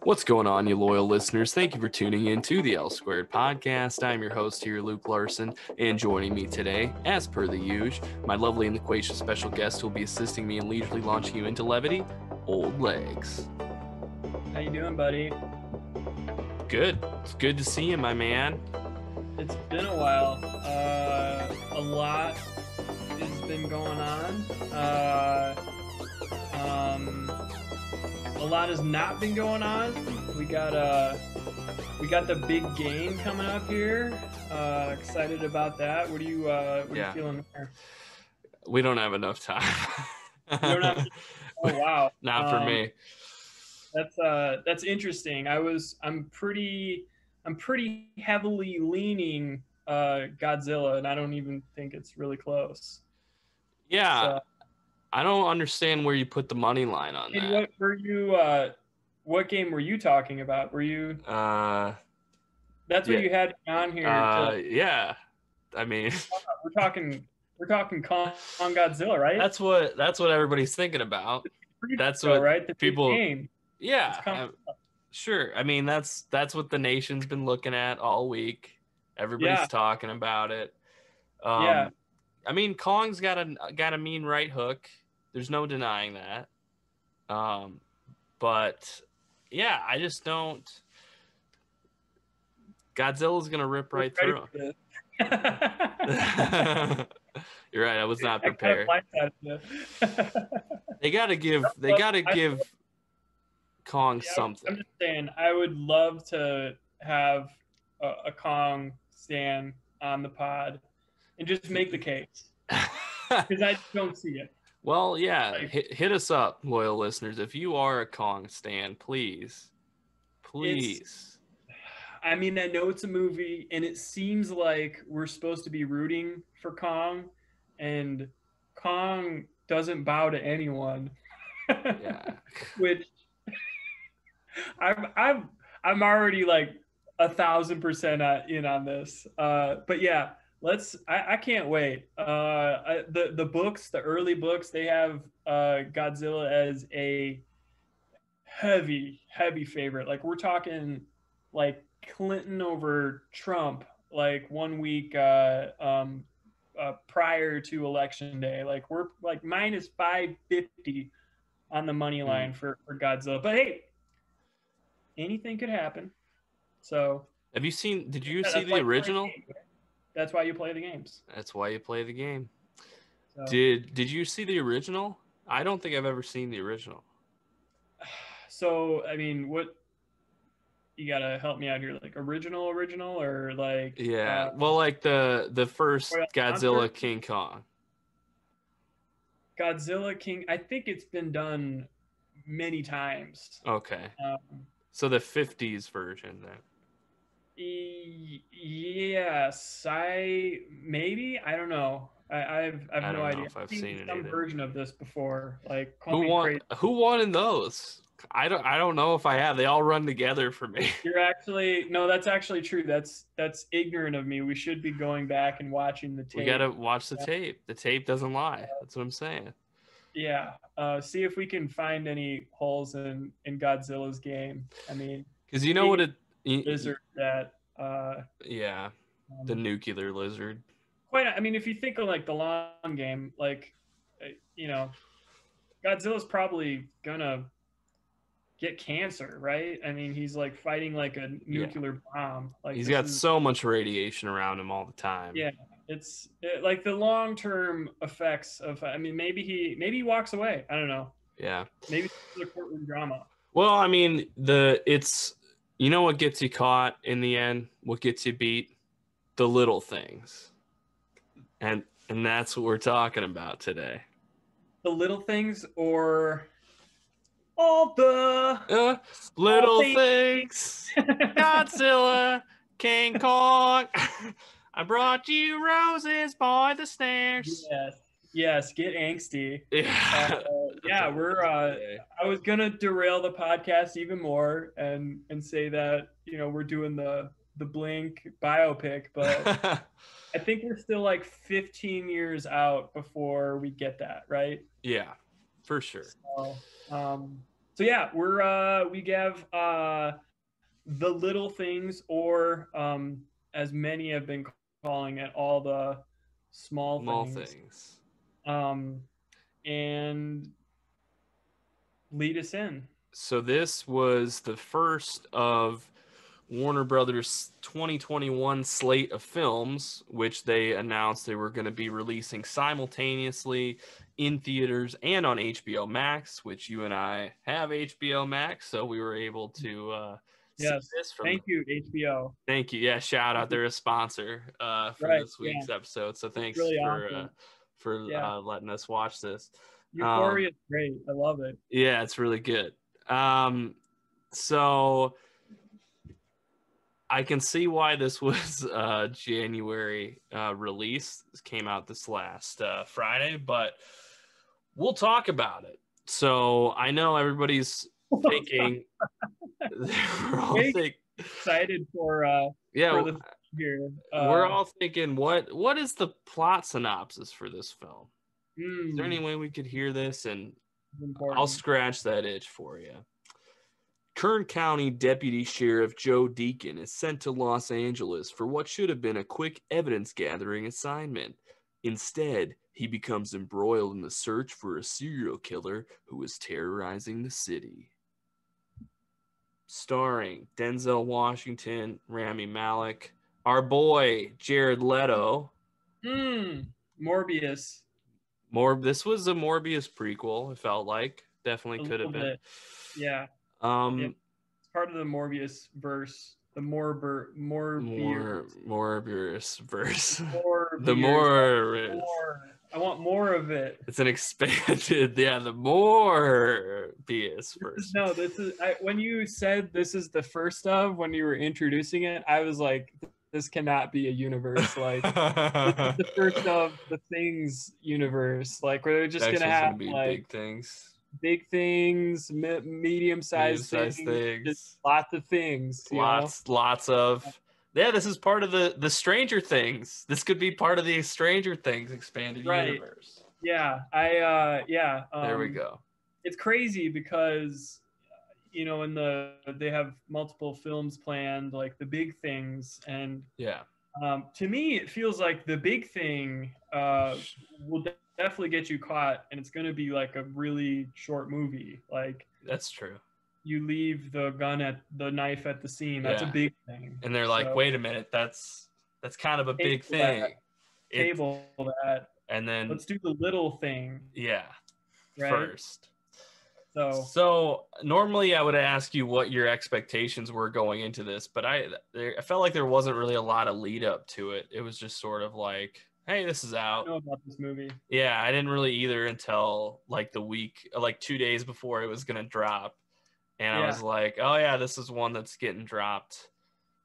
What's going on, you loyal listeners? Thank you for tuning in to the L Squared podcast. I'm your host here, Luke Larson, and joining me today, as per the usual, my lovely and loquacious special guest who will be assisting me in leisurely launching you into levity, Old Legs. How you doing, buddy? Good. It's good to see you, my man. It's been a while. A lot has been going on. A lot has not been going on. We got the big game coming up here. Excited about that. What are you feeling there? We don't have enough time. You don't have to, oh wow. Not for me. That's interesting. I'm pretty heavily leaning Godzilla, and I don't even think it's really close. Yeah. So, I don't understand where you put the money line on that. what were you? What game were you talking about? Were you? That's what you had on here. Yeah. I mean, we're talking Kong Godzilla, right? That's what everybody's thinking about. That's what right? The people. Game. Yeah. Sure. I mean, that's what the nation's been looking at all week. Everybody's talking about it. Yeah. I mean, Kong's got a mean right hook. There's no denying that. But yeah, I just don't. Godzilla's gonna rip right through him. You're right. I was not prepared. They gotta give Kong something. I'm just saying, I would love to have a Kong stand on the pod and just make the case, because I don't see it. Well, yeah, hit us up, loyal listeners. If you are a Kong stan, please. I mean, I know it's a movie, and it seems like we're supposed to be rooting for Kong, and Kong doesn't bow to anyone. Yeah. Which I'm already like 1,000% in on this. But yeah. I can't wait. The books, the early books, they have Godzilla as a heavy favorite. Like, we're talking like Clinton over Trump, like 1 week prior to election day. Like, we're like minus 550 on the money line for Godzilla. But hey, anything could happen. So did you see the original? That's why you play the games. That's why you play the game. So, did you see the original? I don't think I've ever seen the original. So, I mean, what you gotta help me out here? Like original, or like? Yeah, well, like the first Godzilla King Kong. Godzilla King. I think it's been done many times. Okay. So the 50s version then. Yes, I don't know. I've no idea. If I've seen some either. version of this before. Like, who won in those? I don't know if I have. They all run together for me. That's actually true. That's ignorant of me. We should be going back and watching the tape. We gotta watch the tape. The tape doesn't lie. That's what I'm saying. Yeah. See if we can find any holes in Godzilla's game. I mean, because you know what it. Lizard that the nuclear lizard. I mean, if you think of like the long game, like, you know, Godzilla's probably gonna get cancer, right? I mean, he's like fighting like a nuclear bomb. Like, he's got so much radiation around him all the time. Yeah, it's like the long-term effects of. I mean, maybe he walks away. I don't know. Yeah. Maybe it's a courtroom drama. Well, I mean, you know what gets you caught in the end? What gets you beat? The little things. And that's what we're talking about today. The little things, or all the little things. Godzilla, King Kong. I brought you roses by the stairs. Yes, get angsty. Yeah. I was gonna derail the podcast even more and say that, you know, we're doing the Blink biopic, but I think we're still like 15 years out before we get that, right? Yeah, for sure. So, So yeah, we have the little things, or as many have been calling it, all the small Small things. things. Um, and lead us in. So this was the first of Warner Brothers 2021 slate of films, which they announced they were going to be releasing simultaneously in theaters and on HBO Max, which you and I have HBO Max, so we were able to see Yes. this from. Thank you, HBO. Thank you. Yeah, shout out. They're a sponsor for Right. this Yeah. week's episode, so It's thanks really awesome. for Yeah. letting us watch this. Euphoria is great. I love it. Yeah, it's really good. So I can see why this was January release. This came out this last Friday, but we'll talk about it. So I know everybody's thinking, we're all Very think, excited for yeah, the here. we're all thinking, what is the plot synopsis for this film? Is there any way we could hear this? And I'll scratch that itch for you. Kern County Deputy Sheriff Joe Deacon is sent to Los Angeles for what should have been a quick evidence-gathering assignment. Instead, he becomes embroiled in the search for a serial killer who is terrorizing the city. Starring Denzel Washington, Rami Malek, our boy Jared Leto. Morbius. This was a Morbius prequel, it felt like. Definitely could have been. Yeah. Yeah. It's part of the Morbius verse. The Morbius verse. The Morbius. I want more of it. It's an expanded, the Morbius verse. No, this is when you said this is the first of, when you were introducing it, I was like, this cannot be a universe. Like, this is the first of the Things universe. Like, where they're just gonna have like big things, medium-sized things, just lots of things. Lots of. Yeah, this is part of the Stranger Things. This could be part of the Stranger Things expanded universe. Yeah, there we go. It's crazy because they have multiple films planned, like The Big Things, and to me it feels like The Big Thing will definitely get you caught, and it's going to be like a really short movie. Like, that's true. You leave the knife at the scene. That's a big thing. And they're like, wait a minute, that's kind of a big thing. Table that. And then let's do the little thing. Yeah. Right? First. So normally I would ask you what your expectations were going into this, but I felt like there wasn't really a lot of lead up to it. It was just sort of like, hey, this is out. I know about this movie. Yeah, I didn't really either until like the week, like 2 days before it was going to drop. And I was like, oh yeah, this is one that's getting dropped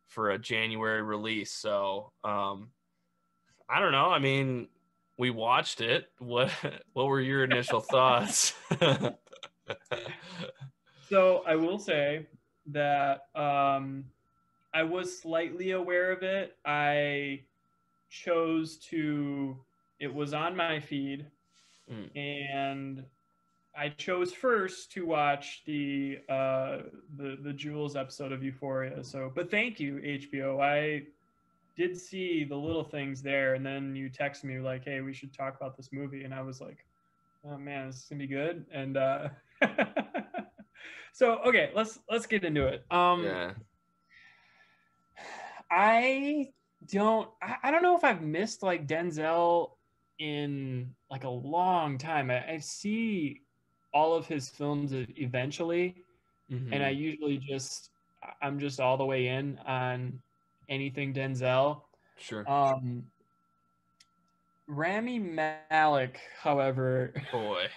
for a January release. So I don't know. I mean, we watched it. What were your initial thoughts? So I will say that I was slightly aware of it. It was on my feed, and I chose first to watch the Jules episode of Euphoria. But thank you, HBO. I did see the little things there, and then you text me like, "Hey, we should talk about this movie," and I was like, "Oh man, this is gonna be good." And so okay, let's get into it. I don't know if I've missed like Denzel in like a long time. I see all of his films eventually, and I usually I'm just all the way in on anything Denzel. Sure. Rami Malek, however, boy.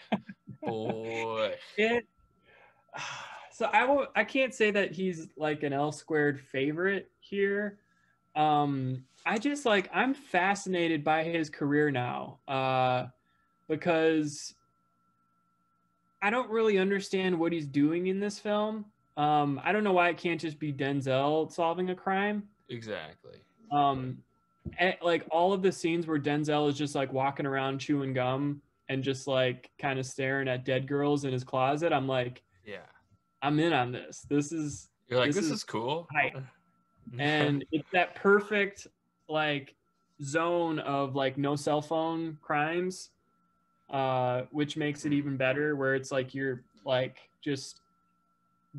So I can't say that he's like an L squared favorite here. I just I'm fascinated by his career now, because I don't really understand what he's doing in this film. I don't know why it can't just be Denzel solving a crime. Exactly. Like all of the scenes where Denzel is just like walking around chewing gum and just like kind of staring at dead girls in his closet, I'm like, yeah, I'm in on this. You're like, this is cool. hype. And it's that perfect like zone of like no cell phone crimes, which makes it even better, where it's like you're like just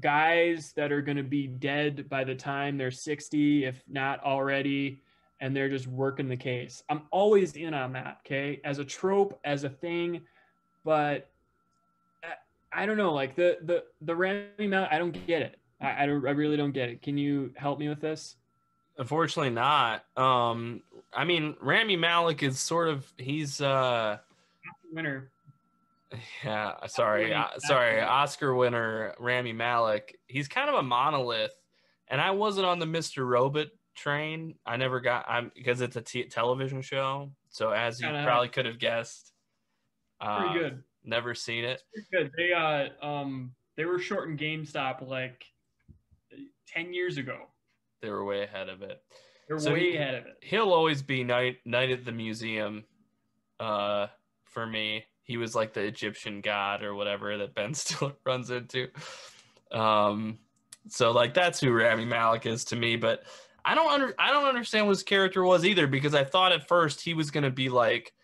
guys that are going to be dead by the time they're 60, if not already, and they're just working the case. I'm always in on that, okay, as a trope, as a thing. But I don't know, like the Rami Malek, I don't get it. I really don't get it. Can you help me with this? Unfortunately not. I mean, Rami Malek is sort of, he's Winner. yeah, sorry, Oscar winner Rami Malek. He's kind of a monolith, and I wasn't on the Mr. Robot train. I never got, I'm because it's a television show. So as you probably could have guessed, pretty good. Never seen it. It's pretty good. They were short in GameStop like 10 years ago. They were way ahead of it. They're way ahead of it. He'll always be night at the museum. For me, he was like the Egyptian god or whatever that Ben Stiller runs into. So like that's who Rami Malek is to me. But I don't understand what his character was either, because I thought at first he was gonna be like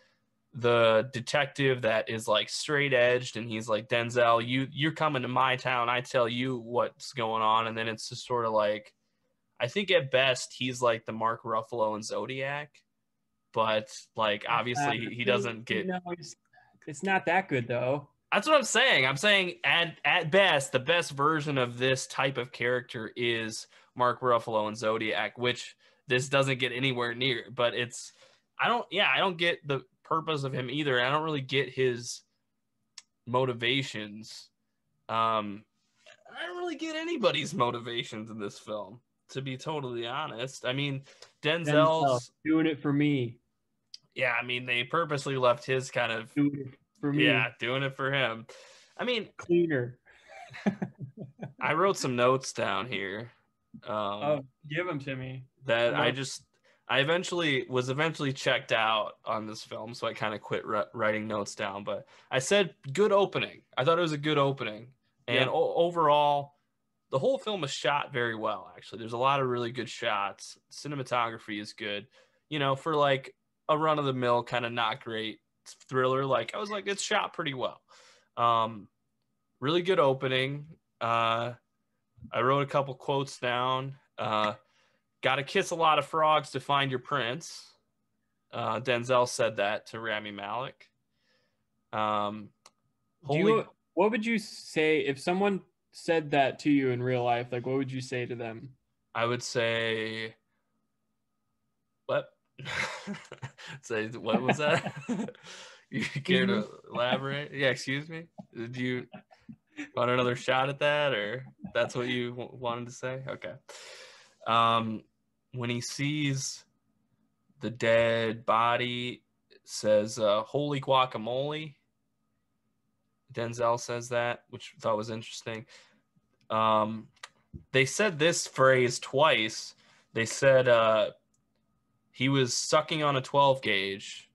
the detective that is like straight edged, and he's like, Denzel, you're coming to my town, I tell you what's going on. And then it's just sort of like, I think at best he's like the Mark Ruffalo in Zodiac, but like obviously he doesn't get. No, it's not that good though. That's what I'm saying. I'm saying at best the best version of this type of character is Mark Ruffalo in Zodiac, which this doesn't get anywhere near. But I don't get the purpose of him either. I don't really get his motivations. I don't really get anybody's motivations in this film, to be totally honest. I mean, Denzel's doing it for me. Yeah, I mean, they purposely left his kind of doing it for me. Yeah, doing it for him. I mean, cleaner. I wrote some notes down here. Give them to me. That I eventually was checked out on this film, so I kind of quit writing notes down. But I said good opening. I thought it was a good opening, and overall, the whole film was shot very well. Actually, there's a lot of really good shots. Cinematography is good. You know, for like a run of the mill kind of not great thriller, like I was like, it's shot pretty well. Really good opening. I wrote a couple quotes down. Got to kiss a lot of frogs to find your prince. Denzel said that to Rami Malek. What would you say if someone said that to you in real life? Like, what would you say to them? I would say, what? Say, what was that? You care to elaborate? Yeah, excuse me. Did you want another shot at that, or that's what you wanted to say? Okay. When he sees the dead body, says, holy guacamole. Denzel says that, which I thought was interesting. They said this phrase twice. They said he was sucking on a 12 gauge.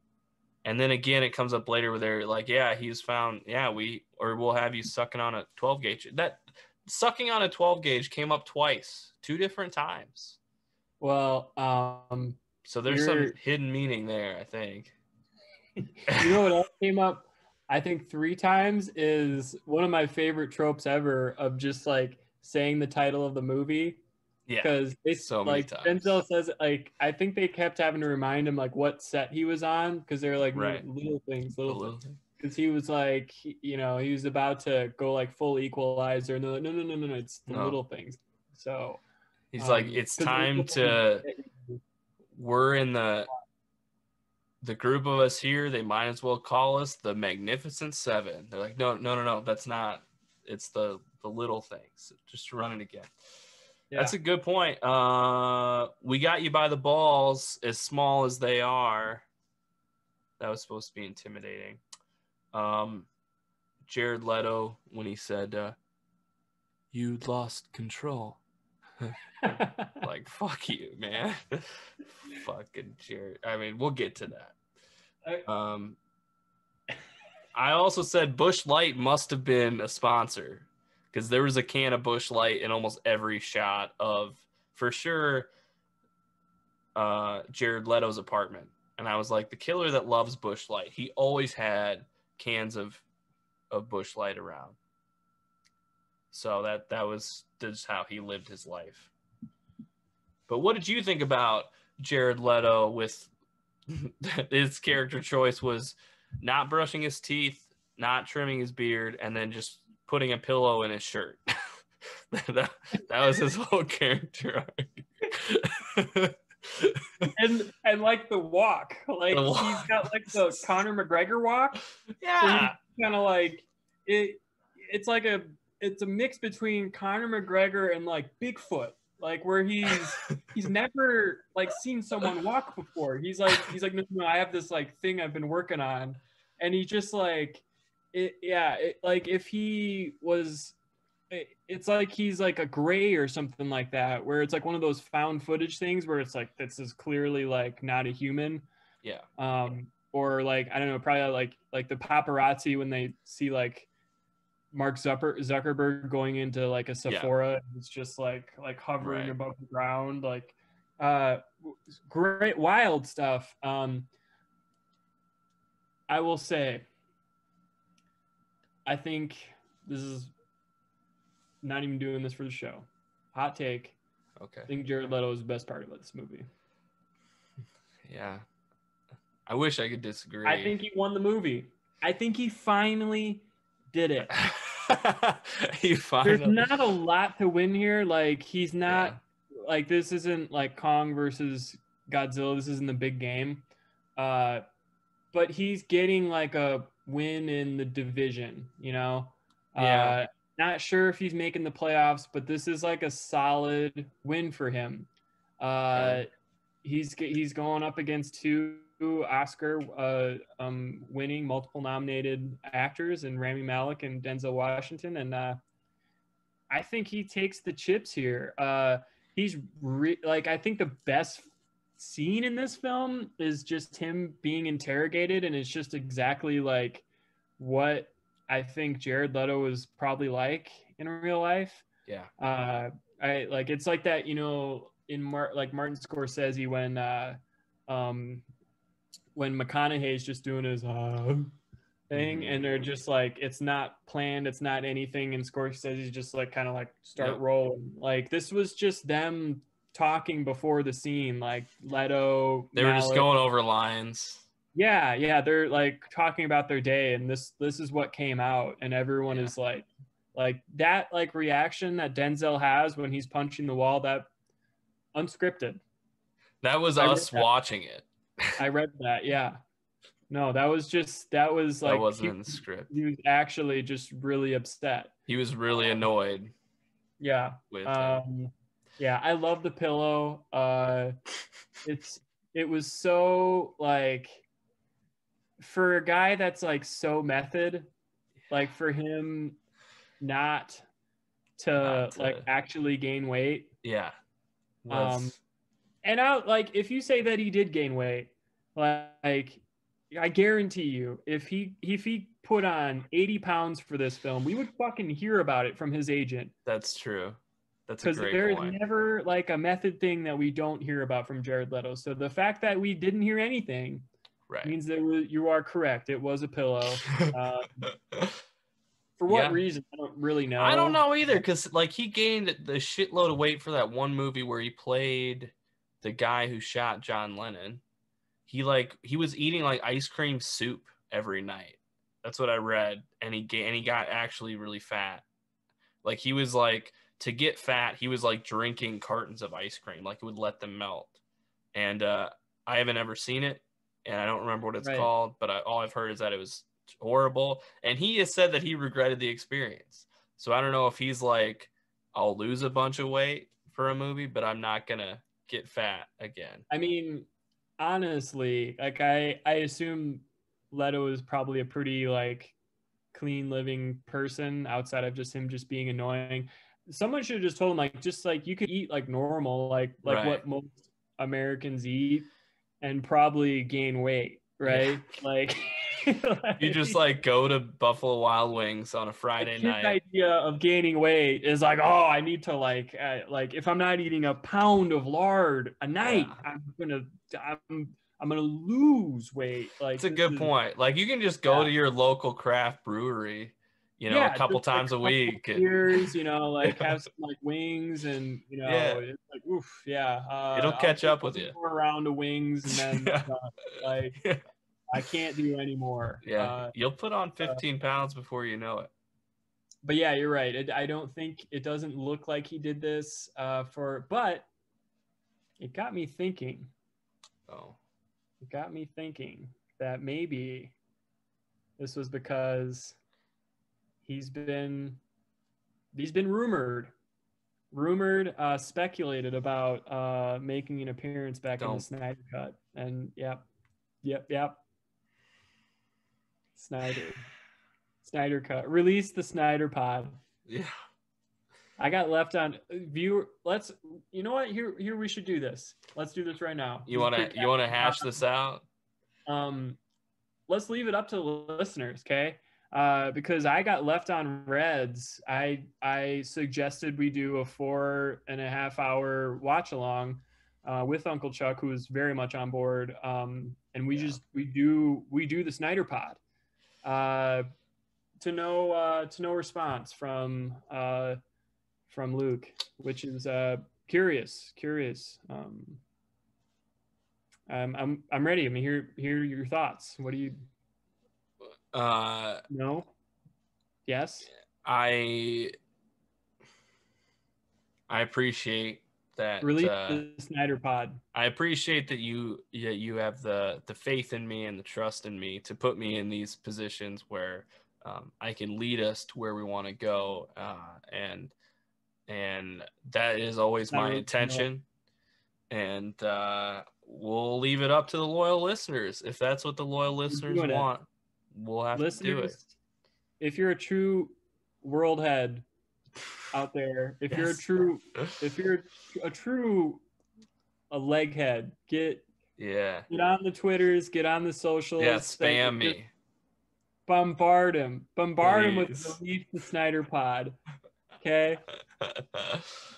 And then again, it comes up later where they're like, yeah, he's found, yeah, we'll have you sucking on a 12 gauge. That sucking on a 12 gauge came up twice, 2 different times. Well, so there's some hidden meaning there, I think. You know what else came up? I think 3 times is one of my favorite tropes ever of just like saying the title of the movie. Yeah, because it's so many times. Denzel says, like, I think they kept having to remind him like what set he was on, because they're like little things. Because he was like, he was about to go like full Equalizer, and they're like, no, it's the little things. So he's like, it's time to. We're in the group of us here. They might as well call us the Magnificent Seven. They're like, no, that's not. It's the little things. Just run it again. Yeah. That's a good point. We got you by the balls, as small as they are. That was supposed to be intimidating. Jared Leto, when he said, you lost control. Like, fuck you, man. Fucking Jared. I mean, we'll get to that. I also said Busch Light must have been a sponsor, because there was a can of Busch Light in almost every shot of, for sure, Jared Leto's apartment. And I was like, the killer that loves Busch Light, he always had cans of Busch Light around. So that was just how he lived his life. But what did you think about Jared Leto with his character choice was not brushing his teeth, not trimming his beard, and then just putting a pillow in his shirt? that was his whole character arc. and like the walk, like he's got like the Conor McGregor walk. Yeah, kind of like it's like it's a mix between Conor McGregor and like Bigfoot, like where he's never like seen someone walk before. He's like no, I have this like thing I've been working on, and he just like like if he was, it's like he's like a gray or something like that, where it's like one of those found footage things where it's like this is clearly like not a human. Yeah. Or like I don't know, probably like the paparazzi when they see like Mark Zuckerberg going into like a Sephora, and it's just like hovering above the ground, like great wild stuff. I will say, I think this is not even doing this for the show. Hot take. Okay. I think Jared Leto is the best part about this movie. Yeah. I wish I could disagree. I think he won the movie. I think he finally did it. There's not a lot to win here. Like he's not like, this isn't like Kong versus Godzilla. This isn't the big game. But he's getting like a win in the division, you know? Yeah. Not sure if he's making the playoffs, but this is like a solid win for him. He's going up against two Oscar winning, multiple nominated actors in Rami Malek and Denzel Washington, and I think he takes the chips here. He's like, I think the best scene in this film is just him being interrogated, and it's just exactly like what I think Jared Leto is probably like in real life. Yeah. I like, it's like that, you know, in like Martin Scorsese when McConaughey's just doing his thing, and they're just like, it's not planned, it's not anything, and Scorsese's just like kind of like start rolling. Like this was just them talking before the scene, like Leto, they were just going over lines. Yeah, they're like talking about their day, and this is what came out, and everyone is like that, like reaction that Denzel has when he's punching the wall, that unscripted. That was us watching it. I read that. Yeah. No, that was like, that wasn't in the script. He was actually just really upset. He was really annoyed. Yeah. With yeah, I love the pillow. It was so like, for a guy that's like so method, like for him not to like actually gain weight. Yeah. And I like, if you say that he did gain weight, like I guarantee you, if he put on 80 pounds for this film, we would fucking hear about it from his agent. That's true. That's a great there's point. never like a method thing that we don't hear about from Jared Leto. So the fact that we didn't hear anything means that you are correct. It was a pillow. For what reason? I don't really know. I don't know either, because like he gained the shitload of weight for that one movie where he played the guy who shot John Lennon. He was eating like ice cream soup every night. That's what I read, and he got actually really fat. Like he was like, to get fat, he was like drinking cartons of ice cream, like it would let them melt. And I haven't ever seen it, and I don't remember what it's called, but all I've heard is that it was horrible. And he has said that he regretted the experience. So I don't know if he's like, I'll lose a bunch of weight for a movie, but I'm not gonna get fat again. I mean, honestly, like I assume Leto is probably a pretty like clean living person outside of just him just being annoying. Someone should have just told him, like, just like you could eat like normal, like what most Americans eat, and probably gain weight, right? Yeah. Like You just like go to Buffalo Wild Wings on a a Friday kid's night. idea of gaining weight is like, oh, I need to like if I'm not eating a pound of lard a night, Yeah. I'm gonna lose weight. Like It's a good point. Like you can just go to your local craft brewery, a yeah, couple just like times a a couple week. And, beers, like yeah. have some like wings and Yeah. it's like oof, yeah. It'll I'll catch take up with you. one more round of wings and then Yeah. like Yeah. I can't do anymore. Yeah. You'll put on 15 pounds before you know it. But yeah, you're right. I don't think it doesn't look like he did this but it got me thinking. Oh. It got me thinking that maybe this was because he's been rumored, speculated about making an appearance back in the Snyder Cut. And yep. Snyder Cut. Release the Snyder Pod. Yeah. I got left on viewer. You know what? Here we should do this. Let's do this right now. You want to hash this out? Let's leave it up to the listeners, okay? Because I got left on reds. I suggested we do a 4.5 hour watch along with Uncle Chuck, who is very much on board. And we do the Snyder Pod. To no response from Luke, which is curious. I'm ready. I mean, hear your thoughts. What do you? No. Yes. I appreciate that. Release the Snyder Pod. I appreciate that you have the faith in me and the trust in me to put me in these positions where I can lead us to where we want to go, and that is always my intention. And we'll leave it up to the loyal listeners. If that's what the loyal listeners want, we'll have to do it. If you're a true world head out there, if you're a true leg head, get on the Twitters, get on the socials. Yeah, spam me. Bombard him with Release the Snyder Pod. Okay?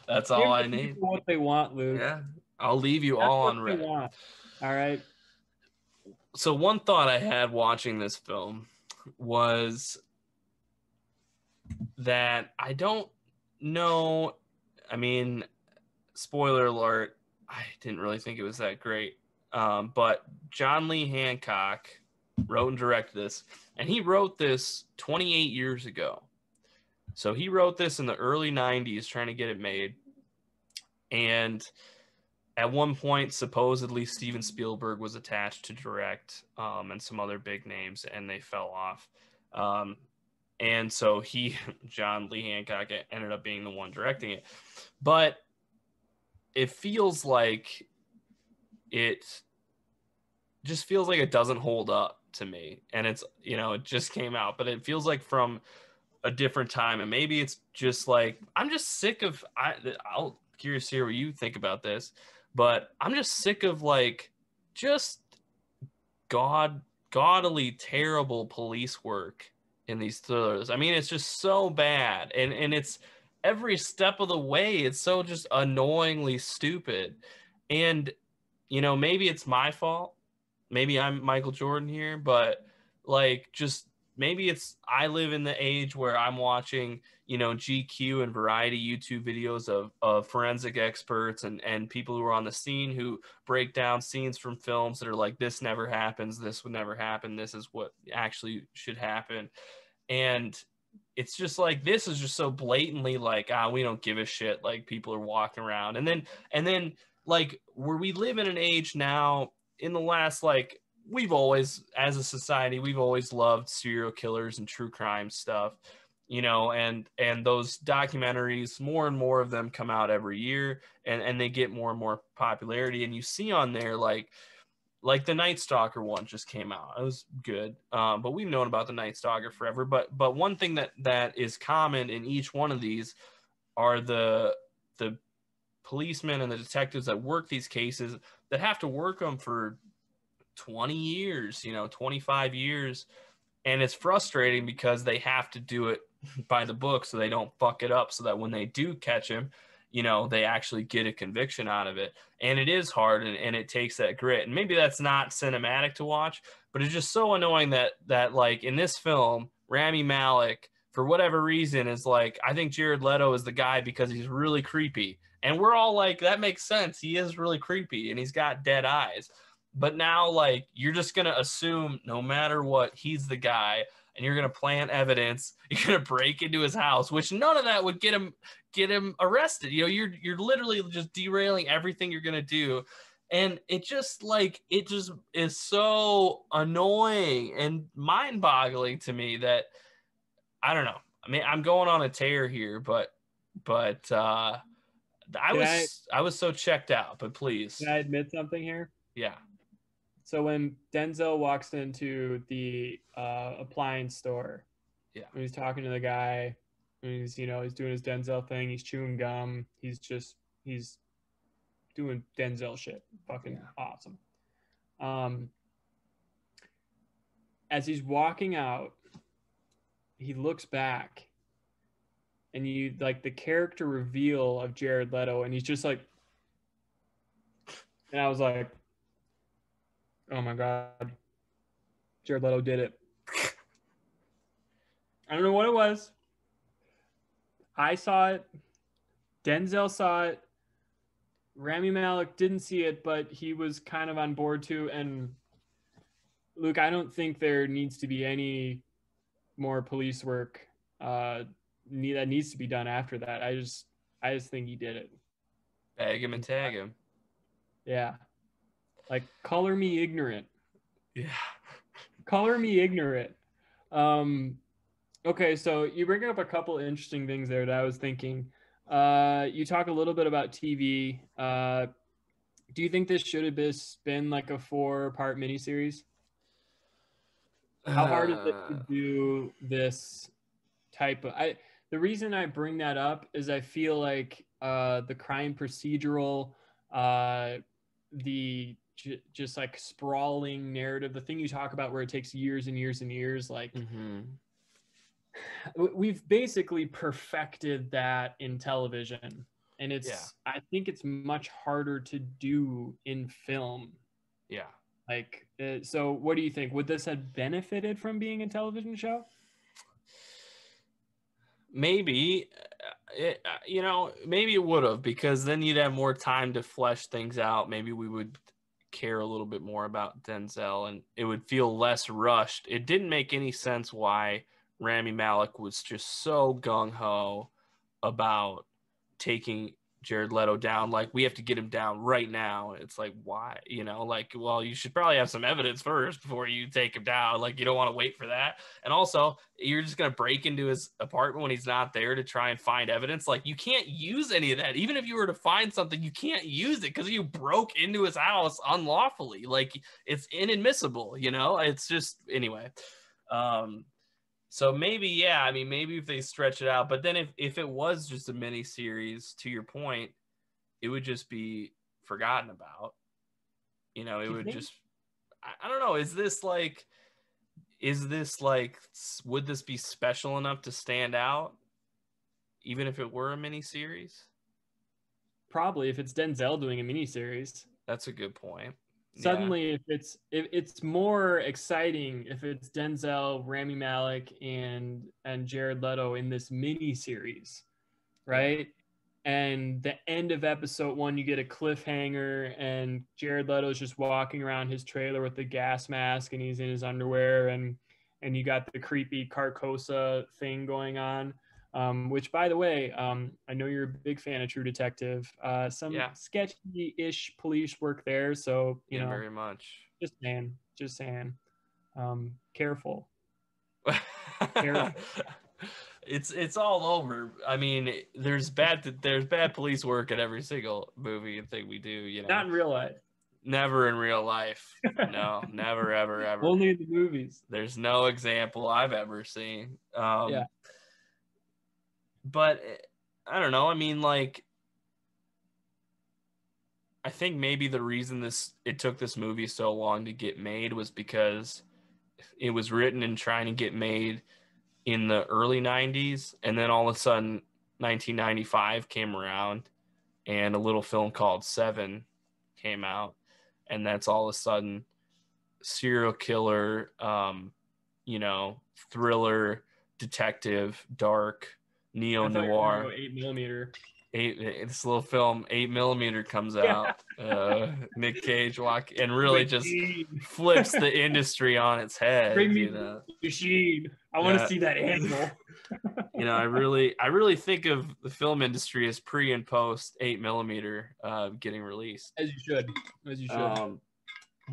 That's all I need. What they want, Luke. Yeah. I'll leave you all on red. All right. So one thought I had watching this film was that I don't know. I mean, spoiler alert, I didn't really think it was that great. But John Lee Hancock wrote and directed this, and he wrote this 28 years ago. So he wrote this in the early 90s trying to get it made. And at one point, supposedly Steven Spielberg was attached to direct, and some other big names, and they fell off. And so John Lee Hancock, ended up being the one directing it. But it feels like it doesn't hold up to me. And it's, it just came out, but it feels like from a different time. And maybe it's just like, I'm just sick of, I'll curious to hear what you think about this, but I'm just sick of like, just godly, terrible police work in these thrillers. I mean, it's just so bad. And it's every step of the way, it's so just annoyingly stupid. And, maybe it's my fault. Maybe I'm Michael Jordan here, but like, just maybe I live in the age where I'm watching, GQ and Variety YouTube videos of forensic experts and people who are on the scene who break down scenes from films that are like, this never happens, this would never happen, this is what actually should happen. And it's just like, this is just so blatantly like, we don't give a shit. Like, people are walking around. And then like, where we live in an age now in the last, like, we've always, as a society, we've always loved serial killers and true crime stuff, and those documentaries, more and more of them come out every year, and they get more and more popularity. And you see on there, like the Night Stalker one just came out. It was good. But we've known about the Night Stalker forever. But one thing that is common in each one of these are the policemen and the detectives that work these cases that have to work them for 20 years, 25 years. And it's frustrating because they have to do it by the book so they don't fuck it up, so that when they do catch him, they actually get a conviction out of it. And it is hard, and it takes that grit. And maybe that's not cinematic to watch, but it's just so annoying that like in this film, Rami Malek, for whatever reason, is like, I think Jared Leto is the guy because he's really creepy. And we're all like, that makes sense. He is really creepy and he's got dead eyes. But now, like, you're just going to assume no matter what, he's the guy, and you're going to plant evidence. You're going to break into his house, which none of that would get him arrested. You're literally just derailing everything you're going to do. And it just is so annoying and mind-boggling to me that, I don't know. I mean, I'm going on a tear here, but I was so checked out, but please. Can I admit something here? Yeah. So when Denzel walks into the appliance store, yeah, when he's talking to the guy, and he's doing his Denzel thing, he's chewing gum, he's doing Denzel shit, fucking awesome. As he's walking out, he looks back, and you like the character reveal of Jared Leto, and he's just like, and I was like, oh my God, Jared Leto did it. I don't know what it was. I saw it. Denzel saw it. Rami Malek didn't see it, but he was kind of on board too. And Luke, I don't think there needs to be any more police work that needs to be done after that. I just think he did it. Bag him and tag him. Yeah. Like, color me ignorant. Yeah. Color me ignorant. Okay, so you bring up a couple interesting things there that I was thinking. You talk a little bit about TV. Do you think this should have been like a 4-part miniseries? How hard is it to do this type of... The reason I bring that up is I feel like the crime procedural, just like sprawling narrative, the thing you talk about where it takes years and years and years, like we've basically perfected that in television, and I think it's much harder to do in film. Yeah. Like, so what do you think? Would this have benefited from being a television show? Maybe, maybe it would have, because then you'd have more time to flesh things out. Maybe we would care a little bit more about Denzel, and it would feel less rushed. It didn't make any sense why Rami Malek was just so gung-ho about taking Jared Leto down. Like, we have to get him down right now. It's like, why? Well, you should probably have some evidence first before you take him down. Like, you don't want to wait for that. And also, you're just going to break into his apartment when he's not there to try and find evidence. Like, you can't use any of that. Even if you were to find something, you can't use it because you broke into his house unlawfully. Like, it's inadmissible, It's just, anyway. So maybe, maybe if they stretch it out, but then if it was just a mini series, to your point, it would just be forgotten about. It would just, I don't know. Is this like, would this be special enough to stand out, even if it were a mini series? Probably, if it's Denzel doing a mini series. That's a good point. Suddenly, if it's more exciting if it's Denzel, Rami Malek, and Jared Leto in this mini series, right? And the end of episode 1, you get a cliffhanger, and Jared Leto's just walking around his trailer with the gas mask, and he's in his underwear, and you got the creepy Carcosa thing going on. Which, by the way, I know you're a big fan of True Detective. Some sketchy-ish police work there, so very much. Just saying. Careful. It's all over. I mean, there's bad police work in every single movie and thing we do. Not in real life. Never in real life. No, never, ever, ever. Only in the movies. There's no example I've ever seen. But I don't know. I mean, like, I think maybe the reason it took this movie so long to get made was because it was written and trying to get made in the early 90s, and then all of a sudden 1995 came around and a little film called Seven came out, and that's all of a sudden serial killer, thriller, detective, dark, neo noir. 8mm. This little film 8mm comes out. Nick Cage and really just flips the industry on its head. Bring me machine. I want to see that animal. I really think of the film industry as pre and post 8mm getting released. As you should.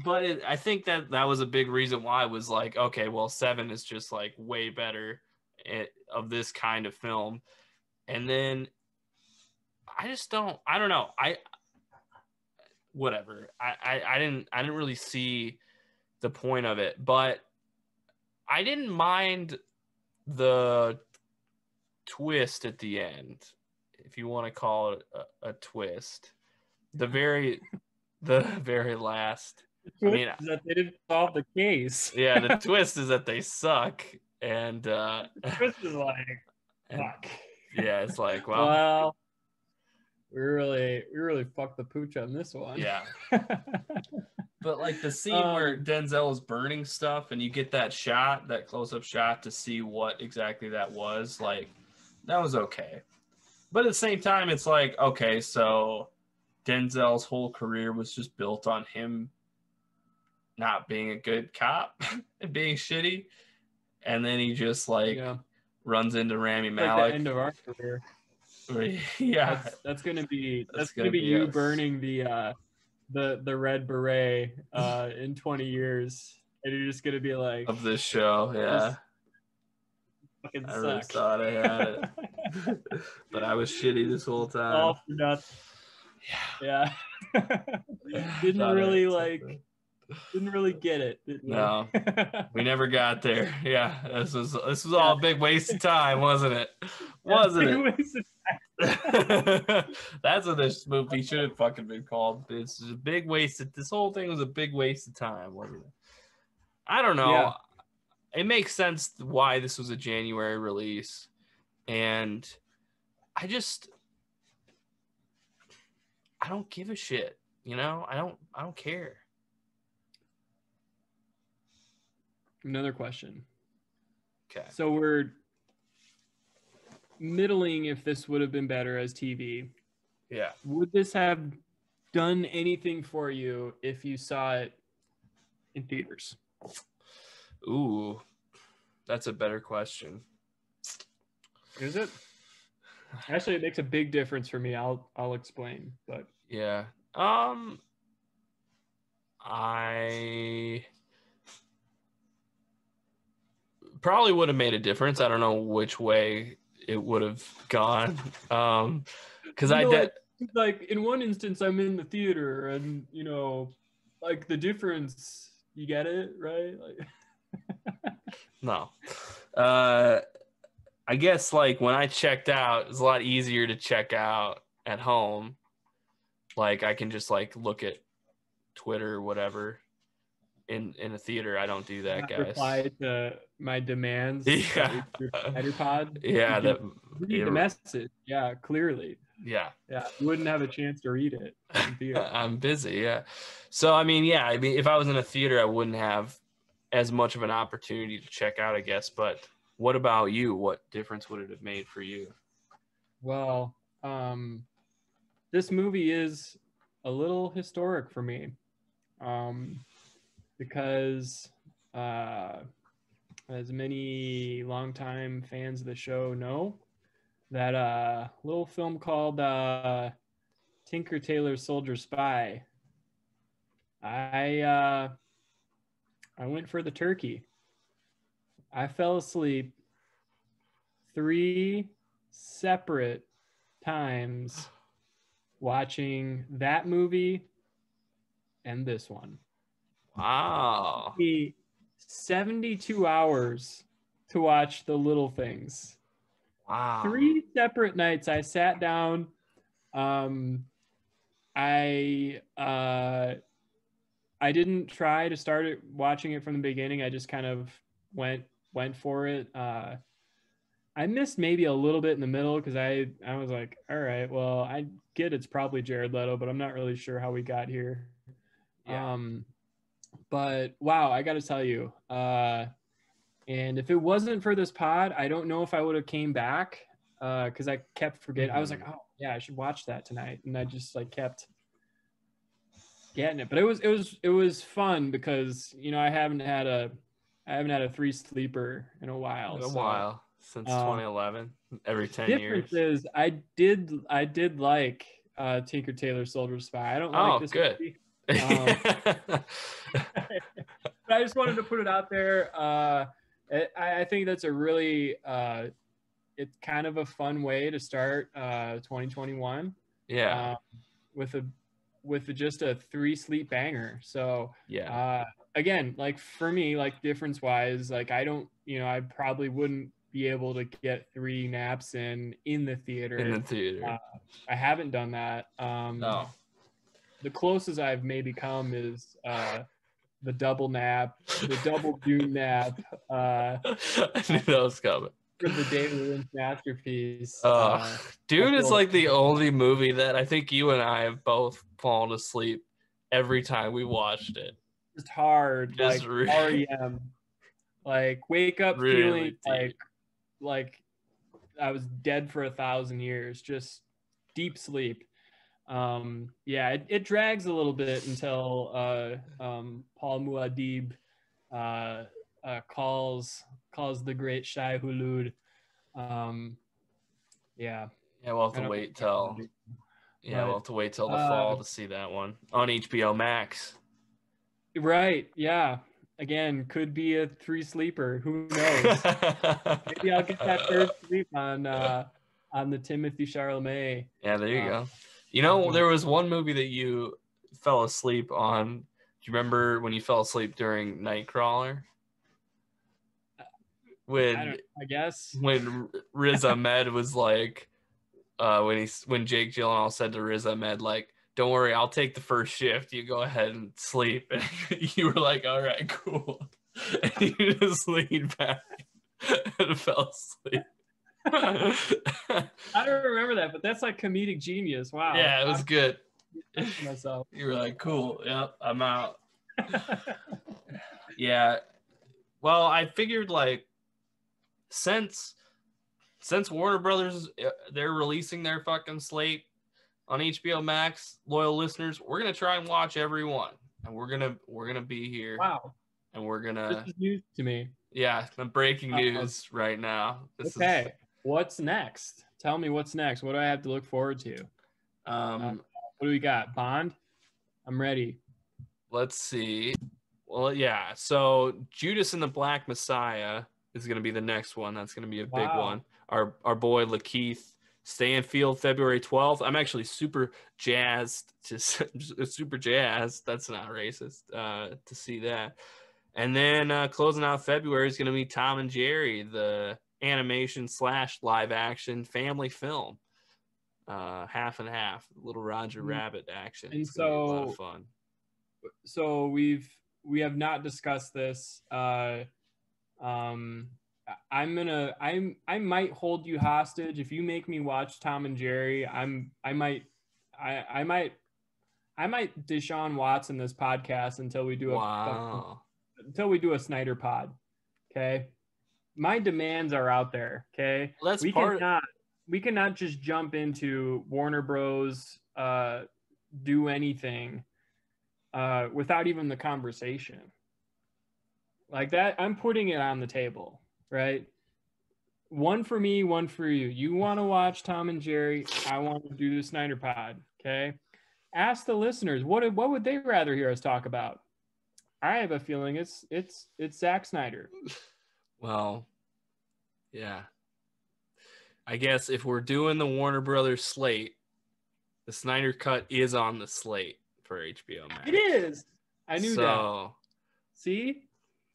But I think that was a big reason why it was like, okay, well, Seven is just like way better of this kind of film. And then I don't know. Whatever. I didn't really see the point of it, but I didn't mind the twist at the end, if you want to call it a twist. The very last. I mean, is that they didn't solve the case. Yeah, the twist is that they suck, and the twist is like, fuck. Yeah, it's like, well, we really fucked the pooch on this one. Yeah. But like the scene where Denzel is burning stuff, and you get that close-up shot to see what exactly that was, like, that was okay. But at the same time, it's like, okay, so Denzel's whole career was just built on him not being a good cop and being shitty, and then he just runs into Rami Malek. Like the end of our career. Yeah, that's gonna be you burning the red beret in 20 years, and you're just gonna be like, of this show. Yeah, fucking I really thought I had it, but I was shitty this whole time. All for nothing. Yeah. Didn't really get it. No, we never got there. Yeah, this was all a big waste of time, wasn't it? Wasn't it? That's what this movie should have fucking been called. It's a big waste. This whole thing was a big waste of time, wasn't it? I don't know. Yeah. It makes sense why this was a January release, and I don't give a shit. I don't care. Another question. Okay. So we're middling if this would have been better as TV. Yeah. Would this have done anything for you if you saw it in theaters? Ooh, that's a better question. Is it? Actually, it makes a big difference for me. I'll explain, but yeah. I probably would have made a difference. I don't know which way it would have gone. Because like in one instance, I'm in the theater, and like the difference. You get it, right? Like, no. I guess like when I checked out, it's a lot easier to check out at home. Like I can just like look at Twitter or whatever. In a theater, I don't do that, guys. Reply to my demands. Yeah. Pod. Yeah. Read the message. Yeah, clearly. Yeah. Yeah. You wouldn't have a chance to read it. I'm busy. Yeah. So, I mean, if I was in a theater, I wouldn't have as much of an opportunity to check out, I guess. But what about you? What difference would it have made for you? Well, this movie is a little historic for me. Because as many longtime fans of the show know, that little film called Tinker Tailor Soldier Spy, I went for the turkey. I fell asleep 3 separate times watching that movie and this one. Wow. 72 hours to watch The Little Things. Wow. 3 separate nights I sat down. I I didn't try to start watching it from the beginning. I just kind of went for it. I missed maybe a little bit in the middle because I was like, all right, well, I get it's probably Jared Leto, but I'm not really sure how we got here. Yeah. But wow, I got to tell you, and if it wasn't for this pod, I don't know if I would have came back because I kept forgetting. I was like, oh yeah, I should watch that tonight, and I just like kept getting it. But it was fun because I haven't had a 3 sleeper in a while. In a while since 2011. Every 10 years. Difference is I did like Tinker Tailor Soldier Spy. I don't like this good. movie. But I just wanted to put it out there. I think that's a really it's kind of a fun way to start 2021. Yeah. With just a 3 sleep banger. So yeah. Again, like for me, like difference wise, like I don't, I probably wouldn't be able to get 3 naps in the theater. I haven't done that. No. The closest I've maybe come is the double nap, the double Dune nap. I knew that was coming. For the David Lynch masterpiece. Dune is like the only movie that I think you and I have both fallen asleep every time we watched it. Just hard, just like really, REM. Like wake up really feeling like I was dead for 1,000 years, just deep sleep. Yeah, it drags a little bit until Paul Muad'Dib calls the great Shai Hulud. Yeah, we'll have to wait till the fall to see that one on HBO Max. Right, yeah. Again, could be a 3 sleeper. Who knows? Maybe I'll get that 3rd sleep on the Timothy Chalamet. Yeah, there you go. There was one movie that you fell asleep on. Do you remember when you fell asleep during Nightcrawler? I guess when Riz Ahmed was like, when Jake Gyllenhaal said to Riz Ahmed, like, "Don't worry, I'll take the first shift. You go ahead and sleep." And you were like, "All right, cool." And you just leaned back and fell asleep. I don't remember that, but that's like comedic genius. Wow. Yeah, it was good. Myself. You were like, "Cool, yep, I'm out." Yeah. Well, I figured like since Warner Brothers, they're releasing their fucking slate on HBO Max, loyal listeners, we're gonna try and watch every one, and we're gonna be here. Wow. And we're gonna. This is news to me. Yeah, the breaking news right now. What's next? Tell me what's next. What do I have to look forward to? What do we got? Bond? I'm ready. Let's see. Well, yeah. So Judas and the Black Messiah is going to be the next one. That's going to be a big one. Our boy Lakeith Stanfield, February 12th. I'm actually super jazzed. That's not racist. To see that. And then closing out February is going to be Tom and Jerry, the animation / live action family film. Half and half, little Roger Rabbit action. And it's gonna be a lot of fun. So we have not discussed this. I might hold you hostage if you make me watch Tom and Jerry. I might Deshaun Watson this podcast until we do a Snyder pod. Okay, my demands are out there. Okay, well, we cannot just jump into Warner Bros. Do anything without even the conversation like that. I'm putting it on the table, right? One for me, one for you. You want to watch Tom and Jerry? I want to do the Snyder pod. Okay, ask the listeners what would they rather hear us talk about. I have a feeling it's Zack Snyder. Well, yeah. I guess if we're doing the Warner Brothers slate, the Snyder Cut is on the slate for HBO Max. It is. I knew that. See?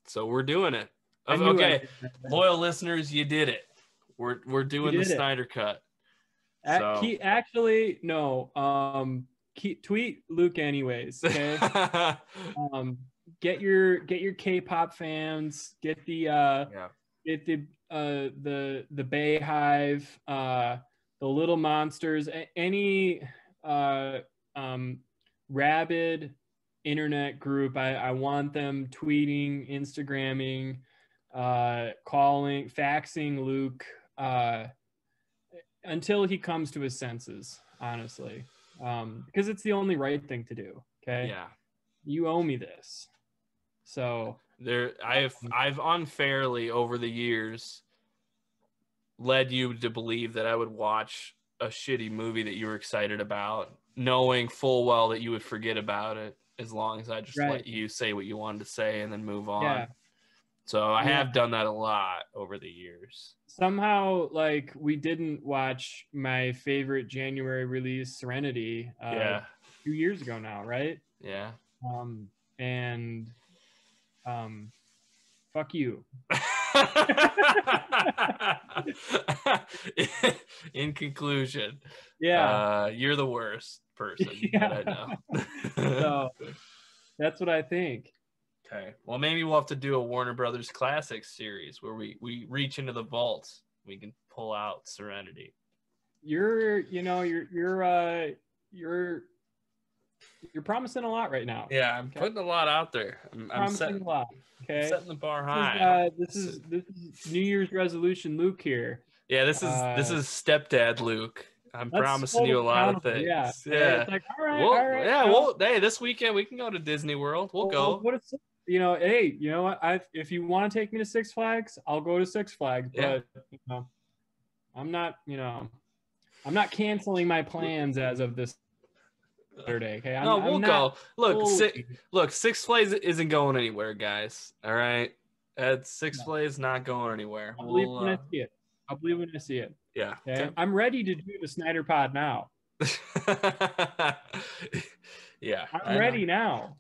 So we're doing it. Okay, loyal listeners, you did it. We're doing the Snyder Cut. Actually, no. tweet Luke anyways. Okay. Get your K-pop fans. Get the get the Bayhive, the Little Monsters, any rabid internet group. I want them tweeting, Instagramming, calling, faxing Luke until he comes to his senses, honestly, because it's the only right thing to do. Okay. Yeah. You owe me this. So I've unfairly over the years led you to believe that I would watch a shitty movie that you were excited about, knowing full well that you would forget about it as long as I just let you say what you wanted to say and then move on. Yeah. So I have done that a lot over the years. Somehow, like, we didn't watch my favorite January release, Serenity, 2 years ago now, right? Yeah. Fuck you. In conclusion, you're the worst person that I know. So that's what I think. Okay. Well, maybe we'll have to do a Warner Brothers Classics series where we reach into the vault. We can pull out Serenity. You're promising a lot right now. Yeah, I'm putting a lot out there. I'm setting a lot. Okay. Setting the bar high. This is New Year's resolution Luke here. Yeah, this is stepdad Luke. I'm promising you a lot of things. Yeah. It's like, all right. Hey, this weekend we can go to Disney World. We'll go. Hey, you know what? If you want to take me to Six Flags, I'll go to Six Flags. But I'm not canceling my plans as of this Saturday. Okay. We'll go. Look, Six Flags isn't going anywhere, guys. All right. Six Flags not going anywhere. I'll believe when I see it. Yeah. Okay? I'm ready to do the Snyder Pod now. Yeah. I'm ready now.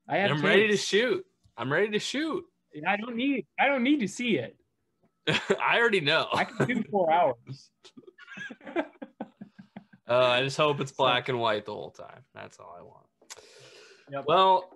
I'm ready to shoot. I don't need to see it. I already know. I can do 4 hours. I just hope it's black and white the whole time. That's all I want. Yep. Well,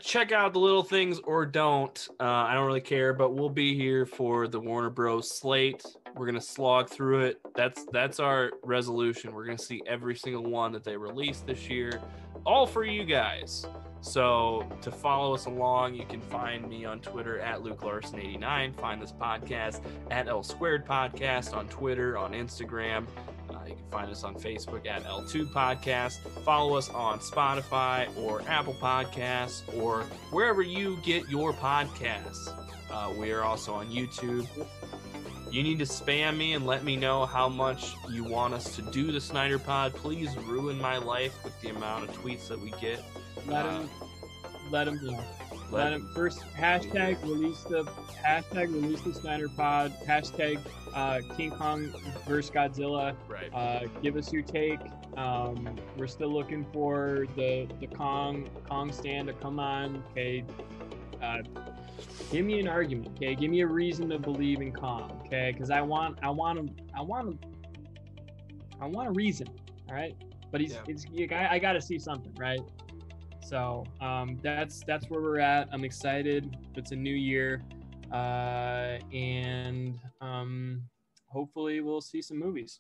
check out The Little Things or don't. I don't really care, but we'll be here for the Warner Bros. Slate. We're going to slog through it. That's our resolution. We're going to see every single one that they released this year, all for you guys. So to follow us along, you can find me on Twitter at LukeLarson89. Find this podcast at L Squared Podcast on Twitter, on Instagram. You can find us on Facebook at L2 Podcast. Follow us on Spotify or Apple Podcasts or wherever you get your podcasts. We are also on YouTube. You need to spam me and let me know how much you want us to do the Snyder Pod. Please ruin my life with the amount of tweets that we get. Let him know. Let him first release the Snyder Pod, hashtag King Kong versus Godzilla. Right. Give us your take. We're still looking for the Kong stand to come on. Okay. Give me an argument. Okay. Give me a reason to believe in Kong. Okay. Because I want a reason. All right. But I got to see something, right? So that's where we're at. I'm excited. It's a new year, and hopefully we'll see some movies.